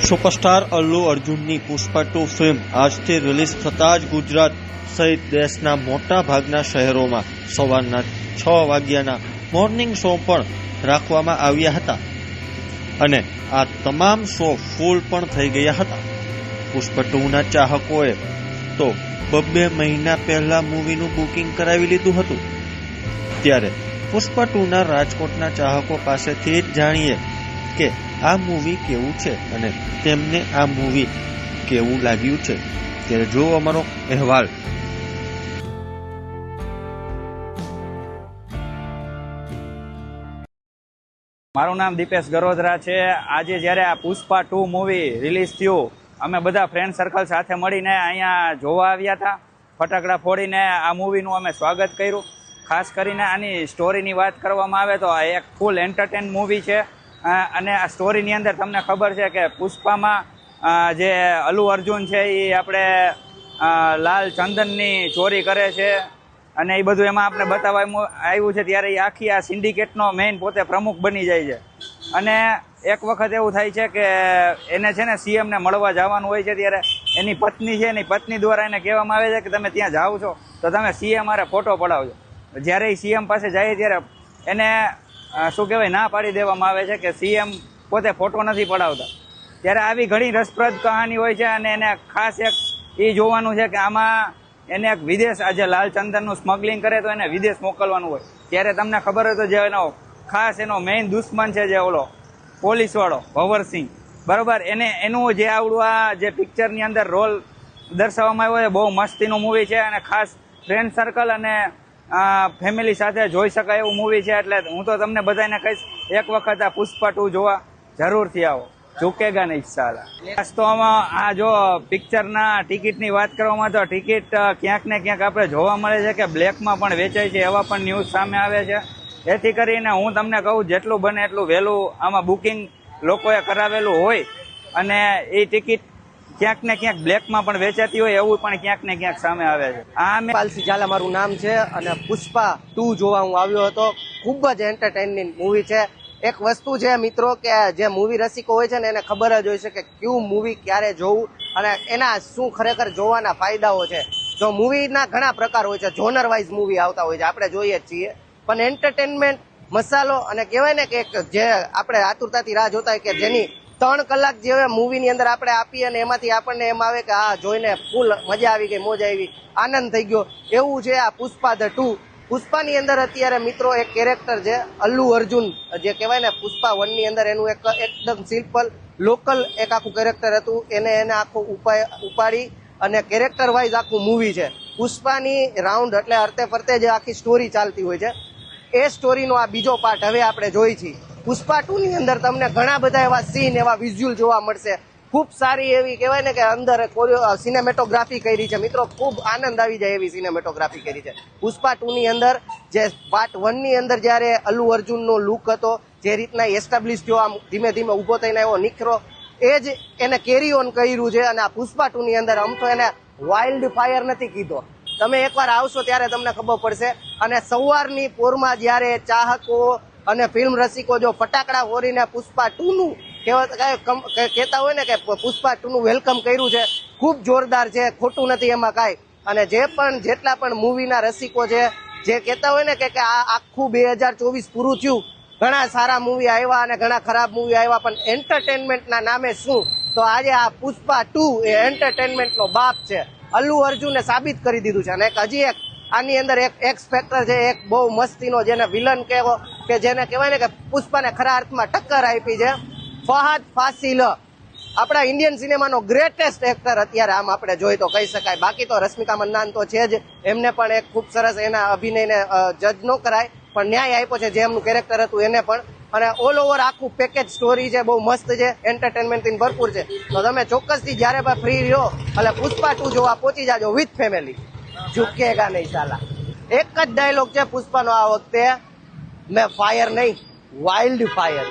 Superstar Allu અર્જુનની Pushpa 2 film આજથી release થતાં જ ગુજરાત સહિત દેશના મોટા ભાગના શહેરોમાં સવારના 6 વાગ્યાના મોર્નિંગ શો પણ રાખવામાં આવ્યા હતા અને આ તમામ શો ફૂલ પણ થઈ ગયા હતા. પુષ્પા 2ના ચાહકોએ તો 2 મહિના પહેલા મૂવીનું બુકિંગ કરાવી લીધું હતું. ત્યારે પુષ્પા 2ના રાજકોટના ચાહકો પાસેથી જ જાણીએ કે આ મૂવી કેવું છે અને તેમને આ મૂવી કેવું લાગ્યું છે. ત્યારે જો અમારો અહેવાલ. મારું નામ દીપેશ ગરોધરા છે. આજે જ્યારે આ પુષ્પા 2 મૂવી રિલીઝ થયું, અમે બધા ફ્રેન્ડ સર્કલ સાથે મળીને અહીંયા જોવા આવ્યા હતા. ફટાકડા ફોડીને આ મૂવીનું અમે સ્વાગત કર્યું. ખાસ કરીને આની સ્ટોરીની વાત કરવામાં આવે તો આ એક ફૂલ એન્ટરટેન મૂવી છે અને આ સ્ટોરીની અંદર તમને ખબર છે કે પુષ્પામાં જે અલ્લુ અર્જુન છે એ આપણે લાલ ચંદનની ચોરી કરે છે અને એ બધું એમાં આપણે બતાવવામાં આવ્યું છે. ત્યારે એ આખી આ સિન્ડિકેટનો મેઇન પોતે પ્રમુખ બની જાય છે અને એક વખત એવું થાય છે કે એને છે ને સીએમને મળવા જવાનું હોય છે. ત્યારે એની પત્ની છે, એની પત્ની દ્વારા એને કહેવામાં આવે છે કે તમે ત્યાં જાઓ છો તો તમે સીએમ મારે ફોટો પડાવજો. જ્યારે એ સીએમ પાસે જાય ત્યારે એને શું કહેવાય ના પાડી દેવામાં આવે છે કે સીએમ પોતે ફોટો નથી પડાવતા. ત્યારે આવી ઘણી રસપ્રદ કહાની હોય છે અને એને ખાસ એક એ જોવાનું છે કે આમાં એને એક વિદેશ આજે લાલ ચંદનનું સ્મગલિંગ કરે તો એને વિદેશ મોકલવાનું હોય. ત્યારે તમને ખબર હોય તો જે એનો ખાસ એનો મેઇન દુશ્મન છે જે ઓલો પોલીસવાળો ભવરસિંહ, બરાબર, એનું જે આવડું આ જે પિક્ચરની અંદર રોલ દર્શાવવામાં આવ્યો છે બહુ મસ્તીનું મૂવી છે અને ખાસ ફ્રેન્ડ સર્કલ અને ફેમિલી સાથે જોઈ શકાય એવું મૂવી છે. એટલે હું તો તમને બધાને કહીશ એક વખત આ પુષ્પા 2 જોવા જરૂરથી આવો, ઝુકેગા નહીં સાલા. ખાસ તો આમાં આ જો પિક્ચરના ટિકિટની વાત કરવામાં તો ટિકિટ ક્યાંક ને ક્યાંક આપણે જોવા મળે છે કે બ્લેકમાં પણ વેચાય છે, એવા પણ ન્યૂઝ સામે આવે છે. એથી કરીને હું તમને કહું જેટલું બને એટલું વહેલું આમાં બુકિંગ લોકોએ કરાવેલું હોય અને એ ટિકિટ ક્યાંક ને ક્યાંક બ્લેકમાં પણ વેચાતી હોય એવું પણ ક્યાંક ને ક્યાંક સામે આવે છે. મેં પાલસી ઝાલા મારું નામ છે અને પુષ્પા 2 જોવા હું આવ્યો હતો. ખૂબ જ એન્ટરટેનિંગ મૂવી છે. એક વસ્તુ છે મિત્રો કે જે મૂવી રસિકો હોય છે ને એને ખબર જ હોય છે કે કયું મૂવી ક્યારે જોવું અને એના શું ખરેખર જોવાના ફાયદાઓ છે. જો મૂવીના ઘણા પ્રકાર હોય છે, જોનર વાઇઝ મૂવી આવતા હોય છે, આપણે જોઈએ જ છીએ, પણ એન્ટરટેનમેન્ટ મસાલો અને કહેવાય ને કે જે આપણે આતુરતાથી રાહ જોતા હોય કે જેની 3 કલાક જે મૂવીની અંદર આપણે આપીએ અને એમાંથી આપણને એમ આવે કે આ જોઈને ફૂલ મજા આવી ગઈ, મોજ આવી, આનંદ થઈ ગયો, એવું છે આ પુષ્પા 2. પુષ્પાની અંદર અત્યારે મિત્રો એક કેરેક્ટર છે અલ્લુ અર્જુન, જે કહેવાય ને પુષ્પા 1 ની અંદર એનું એકદમ સિમ્પલ લોકલ એક આખું કેરેક્ટર હતું, એને આખું ઉપાડી અને કેરેક્ટર વાઇઝ આખું મૂવી છે. પુષ્પાની રાઉન્ડ એટલે અર્થે ફરતે જે આખી સ્ટોરી ચાલતી હોય છે એ સ્ટોરીનો આ બીજો પાર્ટ હવે આપણે જોઈ છીએ. પુષ્પા 2 ની અંદર તમને ઘણા બધા એવા સીન, એવા વિઝ્યુઅલ જોવા મળશે. ખૂબ સારી એવી કહેવાય ને કે અંદર સિનેમેટોગ્રાફી કરી છે મિત્રો, ખૂબ આનંદ આવી જાય એવી સિનેમેટોગ્રાફી કરી છે. પુષ્પા 2 ની અંદર જે પાર્ટ 1 ની અંદર જ્યારે અલ્લુ અર્જુનનો લુક હતો, જે રીતના એસ્ટાબ્લિશ થયો, આમ ધીમે ધીમે ઊભો થઈને એવો નીકળો, એ જ એને કેરી ઓન કર્યું છે. અને આ પુષ્પા 2 ની અંદર આમ તો એને વાઇલ્ડ ફાયર નથી કીધો. તમે એકવાર આવશો ત્યારે તમને ખબર પડશે. અને સવારની પોરમાં જ્યારે ચાહકો અને ફિલ્મ રસિકો જો ફટાકડા ફોડીને પુષ્પા 2 નું કહેતા હોય ને કે પુષ્પા 2 નું વેલકમ કર્યું છે, ખૂબ જોરદાર છે, ખોટું નથી એમાં કાંઈ. અને જેટલા પણ મૂવીના રસિકો છે જે કહેતા હોય ને કે આ આખું 2024 પૂરું થયું, ઘણા સારા મૂવી આવ્યા અને ઘણા ખરાબ મૂવી આવ્યા, પણ એન્ટરટેનમેન્ટના નામે શું, તો આજે આ પુષ્પા 2 એ એન્ટરટેનમેન્ટનો બાપ છે. અલ્લુ અર્જુને સાબિત કરી દીધું છે. અને હજી એક આની અંદર એક એક્સ ફેક્ટર છે, એક બહુ મસ્તીનો, જેને વિલન કહેવો કે જેને કહેવાય ને કે પુષ્પાને ખરા અર્થમાં ટક્કર આપી છે, ફહદ ફાસિલ, આપણા ઇન્ડિયન સિનેમાનો ગ્રેટેસ્ટ એક્ટર અત્યારે આમ આપણે જોઈ તો કહી શકાય. બાકી તો રશ્મિકા મંદાન તો છે જ, એમને પણ એક ખૂબ સરસ એના અભિનયને જજ ન કરાય પણ ન્યાય આપ્યો છે જે એમનું કેરેક્ટર હતું એને પણ. અને ઓલ ઓવર આખું પેકેજ સ્ટોરી છે, બહુ મસ્ત છે, એન્ટરટેનમેન્ટથી ભરપૂર છે. તો તમે ચોક્કસથી જ્યારે પણ ફ્રી રહ્યો એટલે પુષ્પા 2 જોવા પહોંચી જાજો વિથ ફેમિલી, ઝુકેગા નહીં સાલા. એક જ ડાયલોગ છે પુષ્પાનો આ વખતે, મેં ફાયર નહીં વાઇલ્ડ ફાયર.